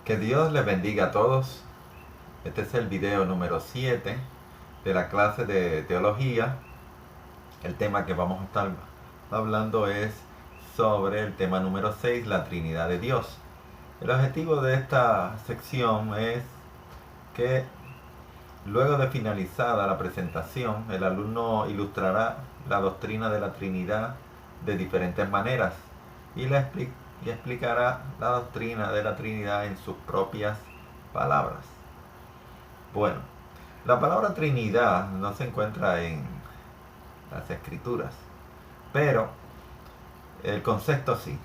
Que Dios les bendiga a todos. Este es el video número 7 de la clase de teología. El tema que vamos a estar hablando es sobre el tema número 6, la Trinidad de Dios. El objetivo de esta sección es que luego de finalizada la presentación, el alumno ilustrará la doctrina de la Trinidad de diferentes maneras y explicará la doctrina de la Trinidad en sus propias palabras. Bueno, la palabra Trinidad no se encuentra en las Escrituras, pero el concepto sí.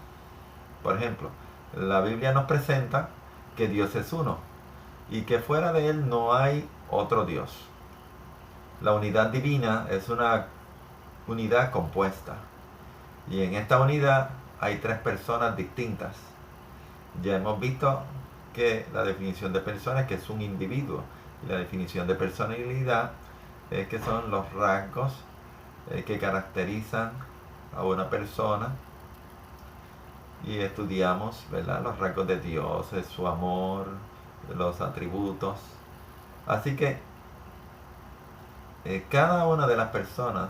Por ejemplo, la Biblia nos presenta que Dios es uno y que fuera de Él no hay otro Dios. La unidad divina es una unidad compuesta y en esta unidad hay tres personas distintas. Ya hemos visto que la definición de persona es que es un individuo y la definición de personalidad es que son los rasgos que caracterizan a una persona, y estudiamos, ¿verdad?, los rasgos de Dios, su amor, los atributos. Así que cada una de las personas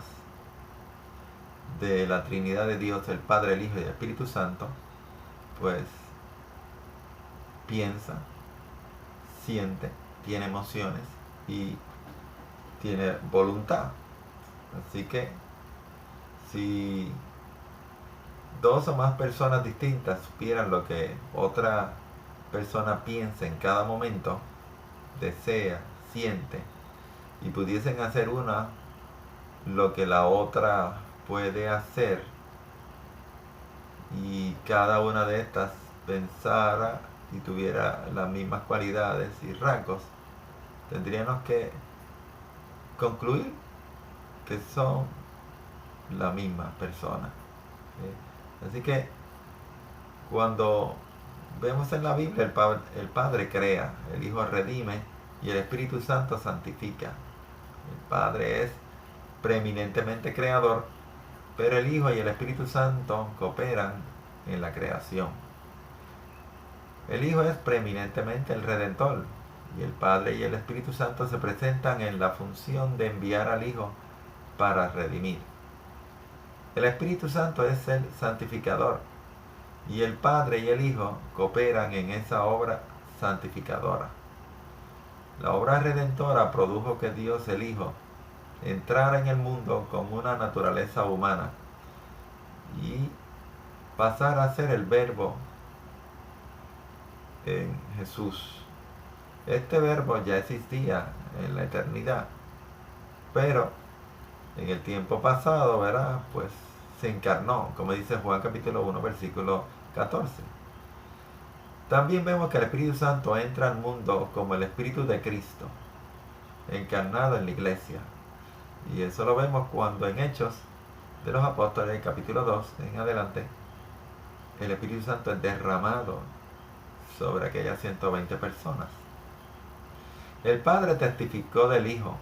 de la Trinidad de Dios, el Padre, el Hijo y el Espíritu Santo, pues piensa, siente, tiene emociones y tiene voluntad. Así que si dos o más personas distintas supieran lo que otra persona piensa en cada momento, desea, siente, y pudiesen hacer una lo que la otra puede hacer, y cada una de estas pensara y tuviera las mismas cualidades y rasgos, tendríamos que concluir que son la misma persona. Así que cuando vemos en la Biblia, el Padre crea, el Hijo redime y el Espíritu Santo santifica. El Padre es preeminentemente creador, pero el Hijo y el Espíritu Santo cooperan en la creación. El Hijo es preeminentemente el Redentor, y el Padre y el Espíritu Santo se presentan en la función de enviar al Hijo para redimir. El Espíritu Santo es el santificador, y el Padre y el Hijo cooperan en esa obra santificadora. La obra redentora produjo que Dios el Hijo entrara en el mundo con una naturaleza humana y pasara a ser el Verbo en Jesús. Este Verbo ya existía en la eternidad, pero en el tiempo pasado, ¿verdad?, pues se encarnó, como dice Juan capítulo 1, versículo 14. También vemos que el Espíritu Santo entra al mundo como el Espíritu de Cristo, encarnado en la iglesia. Y eso lo vemos cuando en Hechos de los Apóstoles, capítulo 2 en adelante, el Espíritu Santo es derramado sobre aquellas 120 personas. El Padre testificó del Hijo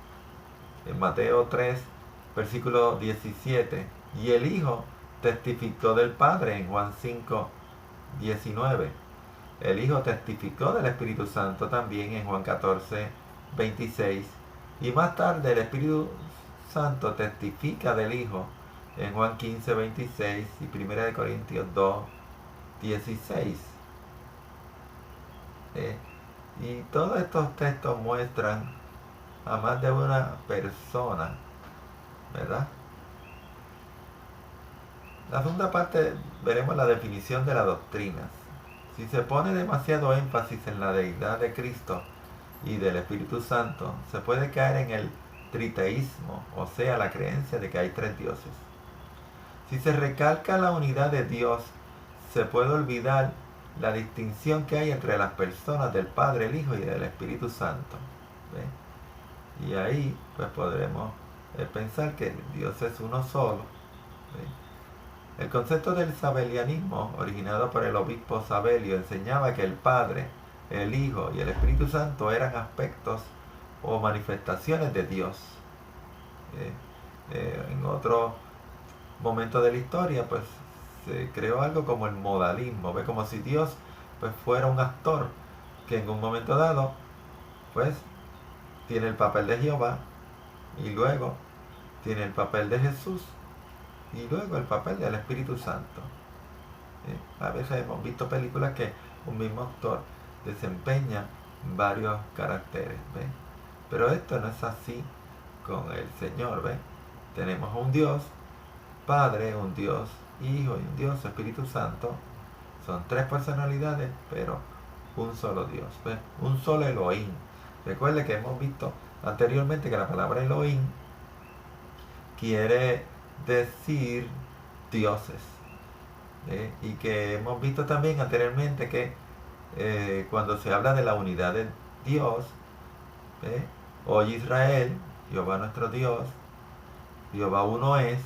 en Mateo 3, versículo 17, y el Hijo testificó del Padre en Juan 5, 19. El Hijo testificó del Espíritu Santo también en Juan 14, 26, y más tarde el Espíritu Santo testifica del Hijo en Juan 15, 26 y 1 Corintios 2, 16. Y todos estos textos muestran a más de una persona, ¿verdad? La segunda parte veremos la definición de las doctrinas. Si se pone demasiado énfasis en la deidad de Cristo y del Espíritu Santo, se puede caer en el triteísmo, o sea, la creencia de que hay tres dioses. Si se recalca la unidad de Dios, se puede olvidar la distinción que hay entre las personas del Padre, el Hijo y del Espíritu Santo. ¿Ve? Y ahí pues podremos pensar que Dios es uno solo. ¿Ve? El concepto del sabelianismo, originado por el obispo Sabelio, enseñaba que el Padre, el Hijo y el Espíritu Santo eran aspectos o manifestaciones de Dios. En otro momento de la historia, pues se creó algo como el modalismo, ¿ve? Como si Dios pues fuera un actor que en un momento dado, pues, tiene el papel de Jehová, y luego tiene el papel de Jesús, y luego el papel del Espíritu Santo. A veces hemos visto películas que un mismo actor desempeña varios caracteres, ¿ves? Pero esto no es así con el Señor, ¿ves? Tenemos un Dios Padre, un Dios Hijo y un Dios Espíritu Santo. Son tres personalidades, pero un solo Dios, ¿ves? Un solo Elohim. Recuerde que hemos visto anteriormente que la palabra Elohim quiere decir dioses. Y que hemos visto también anteriormente que cuando se habla de la unidad de Dios, oye Israel, Jehová nuestro Dios, Jehová uno es,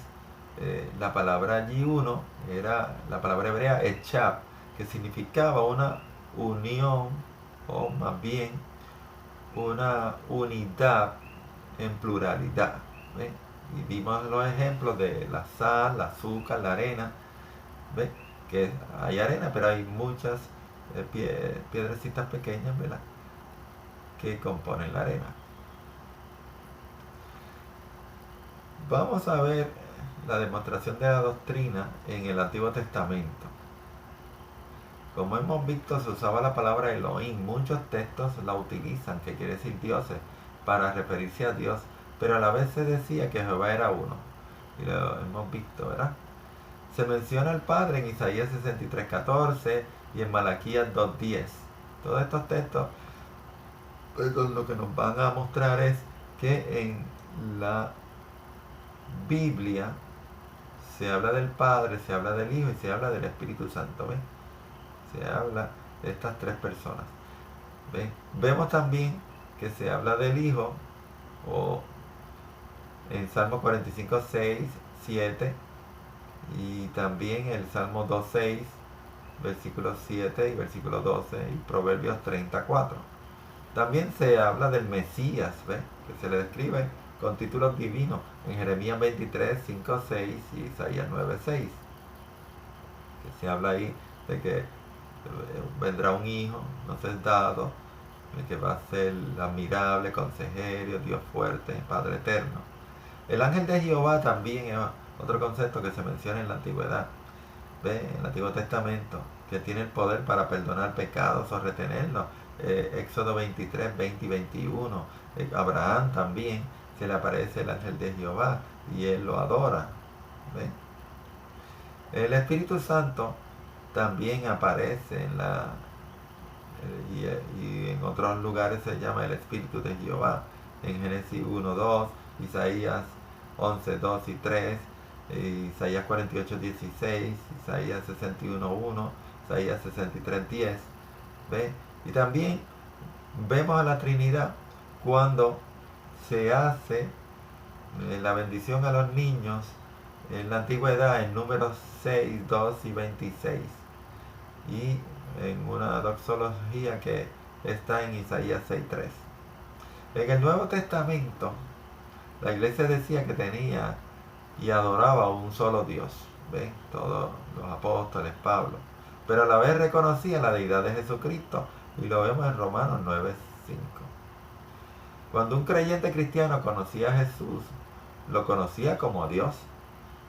la palabra allí uno era la palabra hebrea echab, que significaba una unión, o más bien una unidad en pluralidad. ¿Ves? Y vimos los ejemplos de la sal, el azúcar, la arena. ¿Ves? Que hay arena, pero hay muchas piedrecitas pequeñas, ¿verdad?, que componen la arena. Vamos a ver la demostración de la doctrina en el Antiguo Testamento. Como hemos visto, se usaba la palabra Elohim. Muchos textos la utilizan, que quiere decir dioses, para referirse a Dios, pero a la vez se decía que Jehová era uno. Y lo hemos visto, ¿verdad? Se menciona al Padre en Isaías 63:14 y en Malaquías 2:10. Todos estos textos, pues, lo que nos van a mostrar es que en la Biblia se habla del Padre, se habla del Hijo y se habla del Espíritu Santo. ¿Ven? Se habla de estas tres personas. ¿Ven? Vemos también que se habla del Hijo, o en Salmo 45:6, 7, y también el Salmo 2:6, versículos 7 y versículo 12, y Proverbios 34. También se habla del Mesías, ¿ves?, que se le describe con títulos divinos en Jeremías 23:5-6 y Isaías 9:6. Que se habla ahí de que vendrá un hijo, nos es dado, que va a ser admirable, consejero, Dios fuerte, Padre eterno. El ángel de Jehová también es otro concepto que se menciona en la antigüedad, ¿ves?, en el Antiguo Testamento, que tiene el poder para perdonar pecados o retenerlos. Éxodo 23, 20 y 21. Abraham también se le aparece el ángel de Jehová y él lo adora. ¿Ven? El Espíritu Santo también aparece en y en otros lugares se llama el Espíritu de Jehová. En Génesis 1:2, Isaías 11:2 y 3, Isaías 48:16, Isaías 61:1, Isaías 63:10. ¿Ven? Y también vemos a la Trinidad cuando se hace la bendición a los niños en la antigüedad en Números 6, 2 y 26. Y en una doxología que está en Isaías 6:3. En el Nuevo Testamento, la iglesia decía que tenía y adoraba a un solo Dios. ¿Ven? Todos los apóstoles, Pablo. Pero a la vez reconocía la deidad de Jesucristo. Y lo vemos en Romanos 9:5. Cuando un creyente cristiano conocía a Jesús, lo conocía como Dios.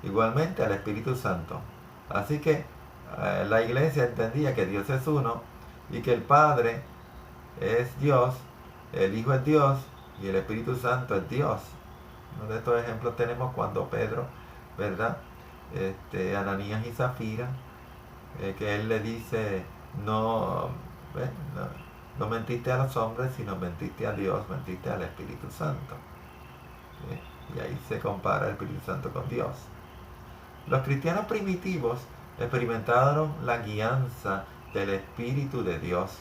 Igualmente al Espíritu Santo. Así que la iglesia entendía que Dios es uno y que el Padre es Dios, el Hijo es Dios y el Espíritu Santo es Dios. Uno de estos ejemplos tenemos cuando Pedro, ¿verdad?, Ananías y Zafira, que él le dice, no mentiste a los hombres, sino mentiste a Dios, mentiste al Espíritu Santo. Y ahí se compara el Espíritu Santo con Dios. Los cristianos primitivos experimentaron la guianza del Espíritu de Dios,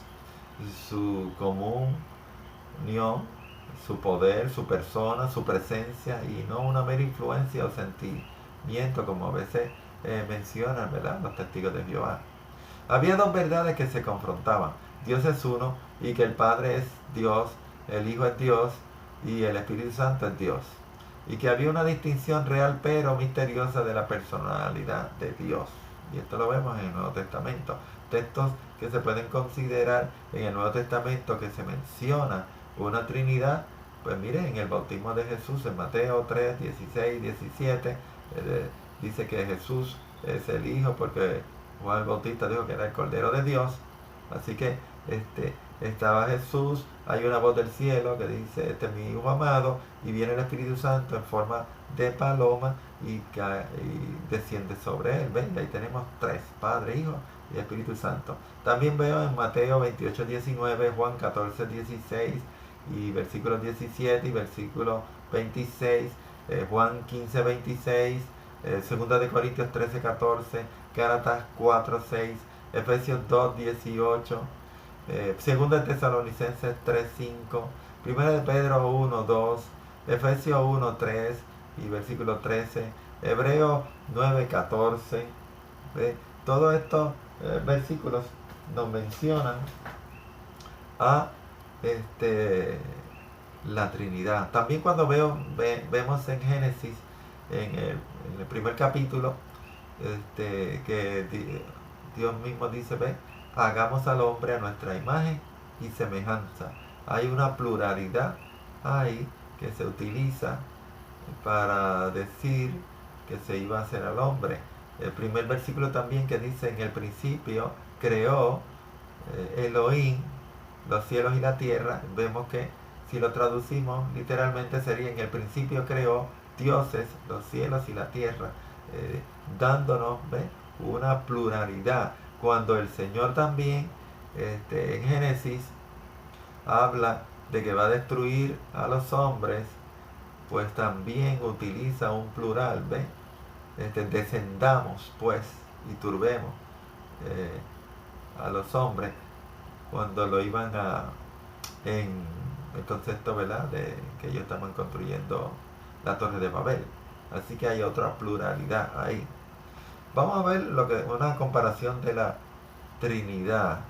su comunión, su poder, su persona, su presencia, y no una mera influencia o sentimiento como a veces mencionan, ¿verdad?, los testigos de Jehová. Había dos verdades que se confrontaban: Dios es uno y que el Padre es Dios, el Hijo es Dios y el Espíritu Santo es Dios. Y que había una distinción real pero misteriosa de la personalidad de Dios. Y esto lo vemos en el Nuevo Testamento. textos que se pueden considerar en el Nuevo Testamento que se menciona una Trinidad, pues miren, en el bautismo de Jesús, en Mateo 3, 16, 17, dice que Jesús es el Hijo porque Juan el Bautista dijo que era el Cordero de Dios. Así que estaba Jesús, hay una voz del cielo que dice, este es mi Hijo amado, y viene el Espíritu Santo en forma de paloma y desciende sobre él. ¿Ven? Ahí tenemos tres, Padre, Hijo y Espíritu Santo. También veo en Mateo 28, 19, Juan 14, 16 y versículos 17 y versículo 26, Juan 15, 26, 2 de Corintios 13, 14, Gálatas 4, 6, Efesios 2, 18, 2 de Tesalonicenses 3, 5, 1 de Pedro 1, 2, Efesios 1, 3 y versículo 13, Hebreos 9, 14. Todos estos versículos nos mencionan a la Trinidad. También cuando vemos en Génesis, en el primer capítulo, que Dios mismo dice, hagamos al hombre a nuestra imagen y semejanza. Hay una pluralidad ahí que se utiliza para decir que se iba a hacer al hombre. El primer versículo también que dice, en el principio creó Elohim los cielos y la tierra. Vemos que si lo traducimos literalmente sería, en el principio creó dioses los cielos y la tierra, dándonos una pluralidad. Cuando el Señor también en Génesis habla de que va a destruir a los hombres, pues también utiliza un plural, descendamos pues y turbemos a los hombres, cuando lo iban en el concepto, ¿verdad?, de que ellos estaban construyendo la Torre de Babel. Así que hay otra pluralidad ahí. Vamos a ver una comparación de la Trinidad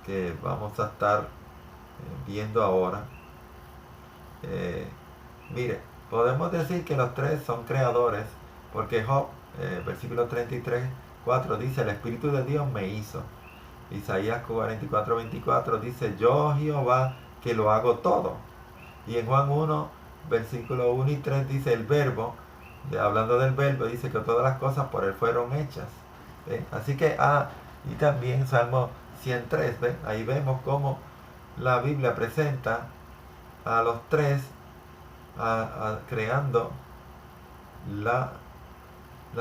que vamos a estar viendo ahora. Mire, podemos decir que los tres son creadores, porque Job, versículo 33, 4 dice, el Espíritu de Dios me hizo. Isaías 44, 24 dice, yo Jehová que lo hago todo. Y en Juan 1, versículo 1 y 3 dice, el verbo, hablando del verbo, dice que todas las cosas por él fueron hechas. Así que, y también Salmo 103, ahí vemos cómo la Biblia presenta a los tres creando la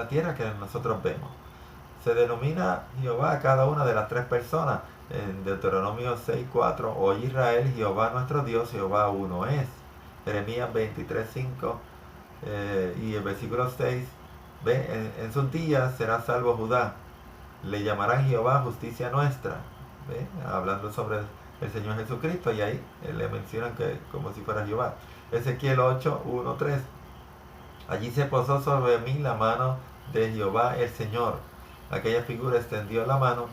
tierra que nosotros vemos. Se denomina Jehová a cada una de las tres personas. En Deuteronomio 6, 4, oye Israel, Jehová nuestro Dios, Jehová uno es. Jeremías 23, 5 y el versículo 6, en sus días será salvo Judá, le llamarán Jehová justicia nuestra. Hablando sobre el Señor Jesucristo, y ahí le mencionan que como si fuera Jehová. Ezequiel 8, 1, 3, allí se posó sobre mí la mano de Jehová el Señor. Aquella figura extendió la mano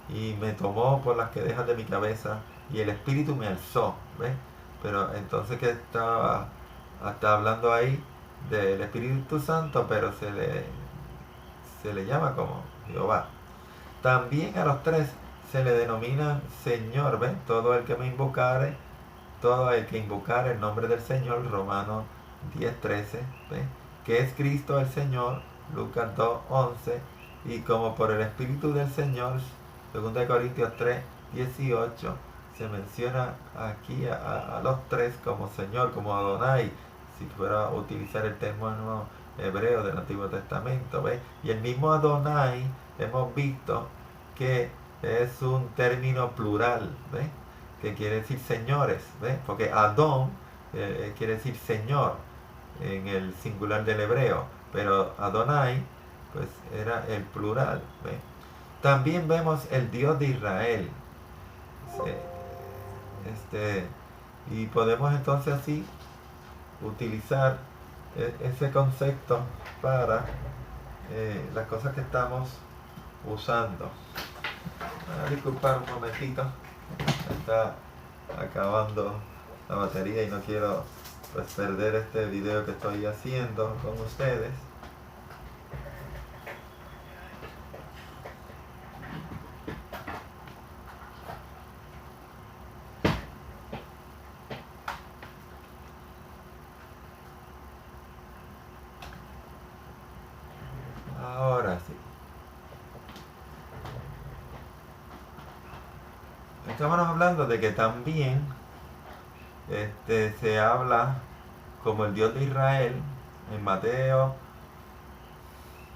y me tomó por las quejas de mi cabeza y el Espíritu me alzó. Pero entonces que está hablando ahí del Espíritu Santo, pero se le llama como Jehová. También a los tres se le denomina Señor, todo el que me invocare, todo el que invocare el nombre del Señor, Romanos 10, 13, que es Cristo el Señor, Lucas 2, 11, y como por el Espíritu del Señor, 2 Corintios 3, 18, se menciona aquí a los tres como Señor, como Adonai, si fuera a utilizar el término hebreo del Antiguo Testamento. Y el mismo Adonai hemos visto que es un término plural, que quiere decir señores, porque Adón quiere decir Señor en el singular del hebreo, pero Adonai pues era el plural. También vemos el Dios de Israel, y podemos entonces así utilizar ese concepto para las cosas que estamos usando. Disculpar un momentito, está acabando la batería y no quiero pues perder este video que estoy haciendo con ustedes. estábamos hablando de que también se habla como el Dios de Israel en Mateo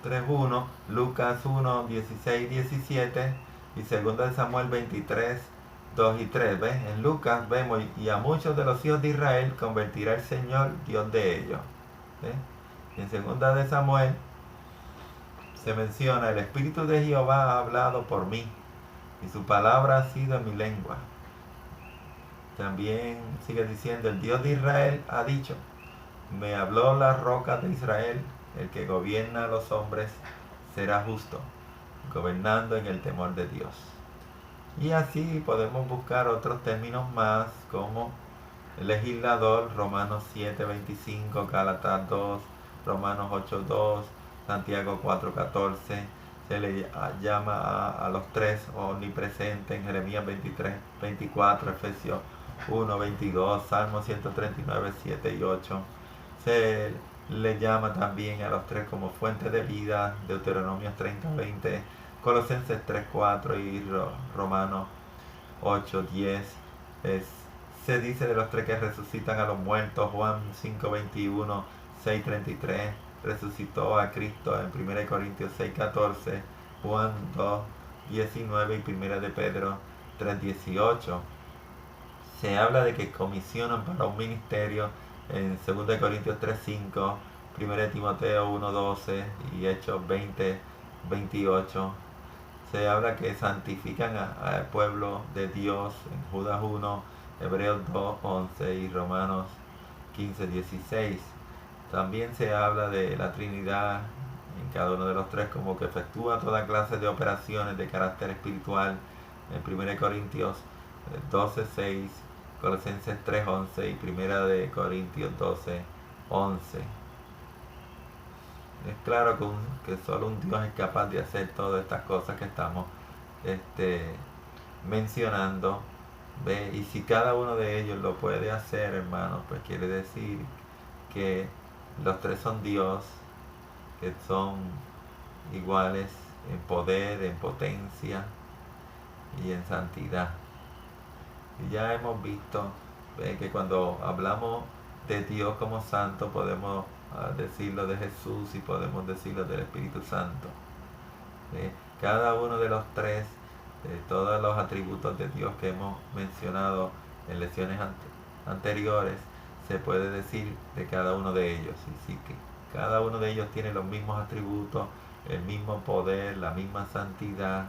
3:1, Lucas 1:16-17 y 2 de Samuel 23:2 y 3. ¿Ves? En Lucas vemos, y a muchos de los hijos de Israel convertirá el Señor, Dios de ellos. ¿Ves? Y en 2 de Samuel se menciona, el Espíritu de Jehová ha hablado por mí, y su palabra ha sido en mi lengua. También sigue diciendo, el Dios de Israel ha dicho, me habló la roca de Israel, el que gobierna a los hombres será justo, gobernando en el temor de Dios. Y así podemos buscar otros términos más, como el legislador, Romanos 7:25, Gálatas 2, Romanos 8:2, Santiago 4:14. Se le llama a los tres omnipresentes en Jeremías 23:24, Efesios 1:22, Salmo 139, 7 y 8. Se le llama también a los tres como fuente de vida, Deuteronomio 30:20, Colosenses 3:4 y Romanos 8:10. Se dice de los tres que resucitan a los muertos, Juan 5:21, 6:33, resucitó a Cristo en 1 Corintios 6:14, Juan 2:19 y 1 de Pedro 3:18. Se habla de que comisionan para un ministerio en 2 Corintios 3:5, 1 Timoteo 1:12 y Hechos 20:28. Se habla que santifican al pueblo de Dios en Judas 1, Hebreos 2:11 y Romanos 15:16. También se habla de la Trinidad en cada uno de los tres, como que efectúa toda clase de operaciones de carácter espiritual en 1 Corintios 12:6, Colosenses 3:11 y 1 de Corintios 12:11. Es claro que solo un Dios es capaz de hacer todas estas cosas que estamos mencionando. ¿Ve? Y si cada uno de ellos lo puede hacer, hermanos, pues quiere decir que los tres son Dios, que son iguales en poder, en potencia y en santidad. Y ya hemos visto que cuando hablamos de Dios como santo podemos decirlo de Jesús y podemos decirlo del Espíritu Santo. Cada uno de los tres, todos los atributos de Dios que hemos mencionado en lecciones anteriores, se puede decir de cada uno de ellos. Y sí que cada uno de ellos tiene los mismos atributos, el mismo poder, la misma santidad,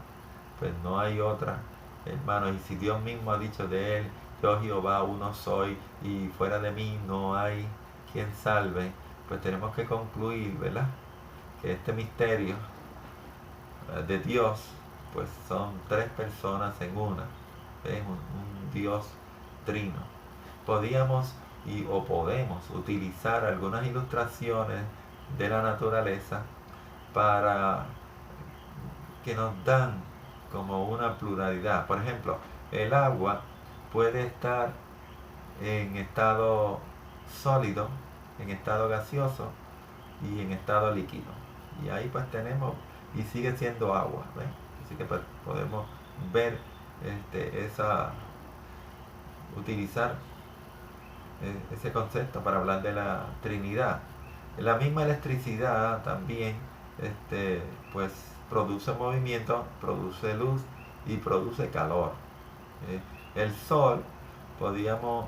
pues no hay otra, hermanos. Y si Dios mismo ha dicho de él, yo Jehová uno soy y fuera de mí no hay quien salve, pues tenemos que concluir, ¿verdad?, que este misterio de Dios pues son tres personas en una, es un Dios trino. Podemos utilizar algunas ilustraciones de la naturaleza para que nos dan como una pluralidad. Por ejemplo, el agua puede estar en estado sólido, en estado gaseoso y en estado líquido. Y ahí pues tenemos, y sigue siendo agua, ¿ves? Así que pues podemos ver utilizar ese concepto para hablar de la Trinidad. La misma electricidad también pues produce movimiento, produce luz y produce calor. El sol podríamos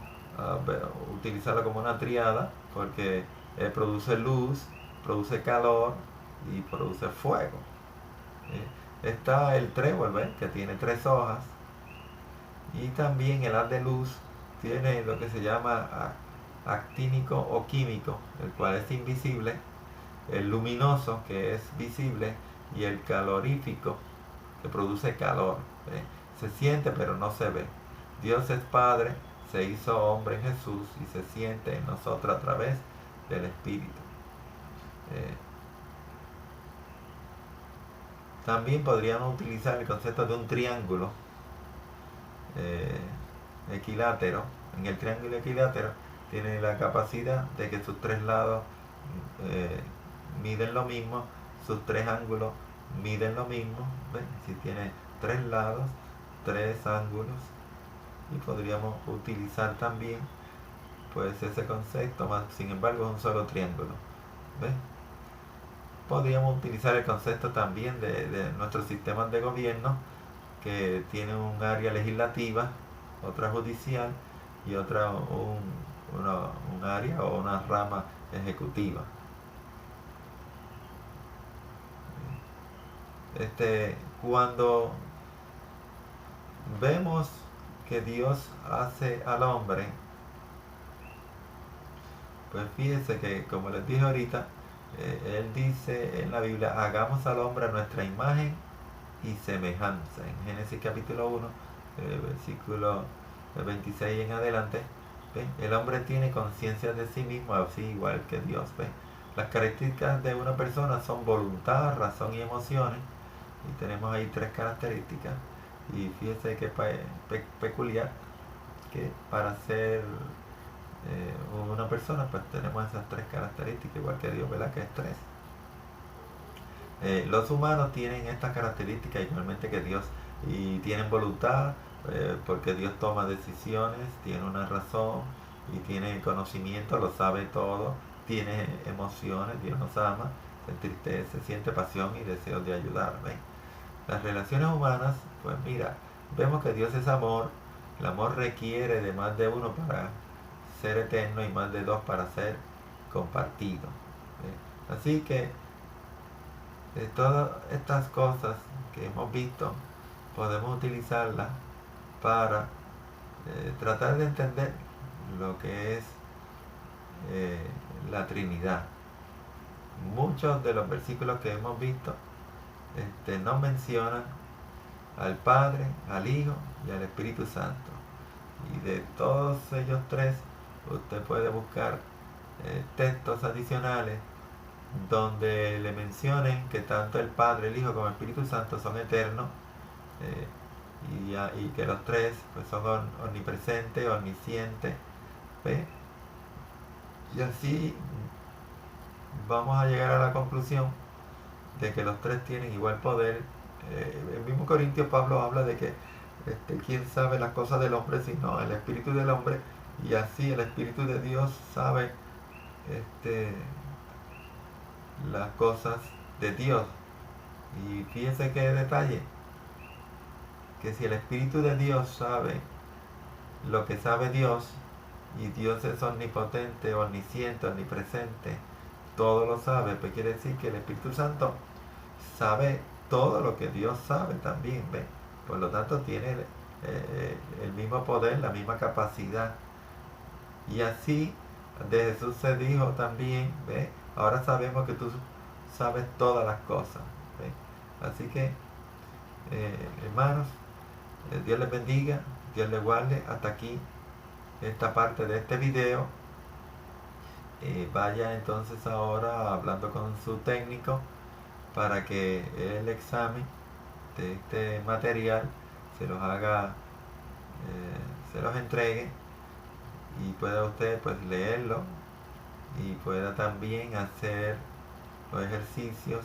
utilizarlo como una triada porque produce luz, produce calor y produce fuego. Está el trébol, ¿ves?, que tiene 3 hojas, y también el haz de luz tiene lo que se llama actínico o químico, el cual es invisible, el luminoso, que es visible, y el calorífico, que produce calor. Se siente pero no se ve. Dios es Padre, se hizo hombre en Jesús y se siente en nosotros a través del Espíritu. También podríamos utilizar el concepto de un triángulo equilátero. En el triángulo equilátero tiene la capacidad de que sus 3 lados miden lo mismo, sus 3 ángulos miden lo mismo. ¿Ven? Si tiene 3 lados, 3 ángulos, y podríamos utilizar también pues ese concepto, más sin embargo es un solo triángulo. ¿Ves? Podríamos utilizar el concepto también de nuestros sistemas de gobierno, que tienen un área legislativa, otra judicial y otra un área o una rama ejecutiva. Cuando vemos que Dios hace al hombre, pues fíjense que, como les dije ahorita, Él dice en la Biblia, hagamos al hombre a nuestra imagen y semejanza. En Génesis capítulo 1, versículo 26 en adelante, ¿ve? El hombre tiene conciencia de sí mismo, así igual que Dios. ¿Ve? Las características de una persona son voluntad, razón y emociones. Y tenemos ahí 3 características. Y fíjense que peculiar que para ser una persona, pues tenemos esas 3 características, igual que Dios, ¿verdad? Que es 3. Los humanos tienen estas características igualmente que Dios, y tienen voluntad, porque Dios toma decisiones, tiene una razón y tiene conocimiento, lo sabe todo, tiene emociones, Dios nos ama, se entristece, siente pasión y deseos de ayudar. ¿Ven? Las relaciones humanas, pues mira, vemos que Dios es amor, el amor requiere de más de uno para ser eterno y más de 2 para ser compartido. ¿Ven? Así que todas estas cosas que hemos visto podemos utilizarlas para tratar de entender lo que es la Trinidad. Muchos de los versículos que hemos visto no mencionan al Padre, al Hijo y al Espíritu Santo. Y de todos ellos 3, usted puede buscar textos adicionales donde le mencionen que tanto el Padre, el Hijo como el Espíritu Santo son eternos, y que los 3 pues son omnipresentes, omniscientes. ¿Ve? Y así vamos a llegar a la conclusión de que los 3 tienen igual poder. El mismo Corintios Pablo habla de que quién sabe las cosas del hombre sino el espíritu del hombre, y así el Espíritu de Dios sabe las cosas de Dios. Y fíjense qué detalle, que si el Espíritu de Dios sabe lo que sabe Dios, y Dios es omnipotente, omnisciente, omnipresente, todo lo sabe, pues quiere decir que el Espíritu Santo sabe todo lo que Dios sabe también, ¿ve? Por lo tanto tiene el mismo poder, la misma capacidad. Y así de Jesús se dijo también, ¿ve? Ahora sabemos que tú sabes todas las cosas, ¿ve? Así que, hermanos, Dios les bendiga, Dios les guarde. Hasta aquí esta parte de este video. Vaya entonces ahora hablando con su técnico para que el examen de este material se los haga, se los entregue, y pueda usted pues leerlo y pueda también hacer los ejercicios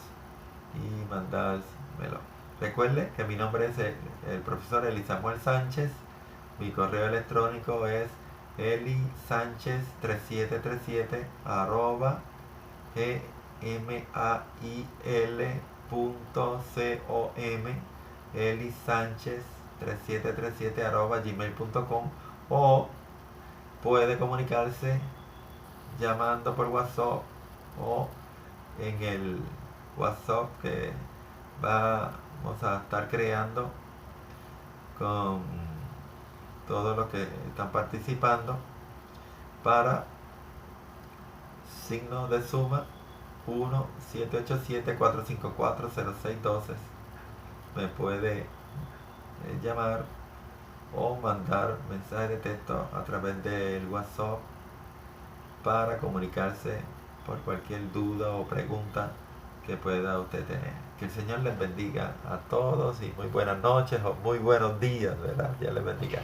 y mandármelo. Recuerde que mi nombre es el profesor Eli Samuel Sánchez. Mi correo electrónico es elisanchez3737 @gmail.com, elisanchez3737 @gmail.com, o puede comunicarse llamando por WhatsApp o en el WhatsApp que vamos a estar creando con todos los que están participando, para signo de suma 1-787-454-0612. Me puede llamar o mandar mensaje de texto a través del WhatsApp para comunicarse por cualquier duda o pregunta que pueda usted tener. Que el Señor les bendiga a todos y muy buenas noches o muy buenos días, ¿verdad? Dios les bendiga.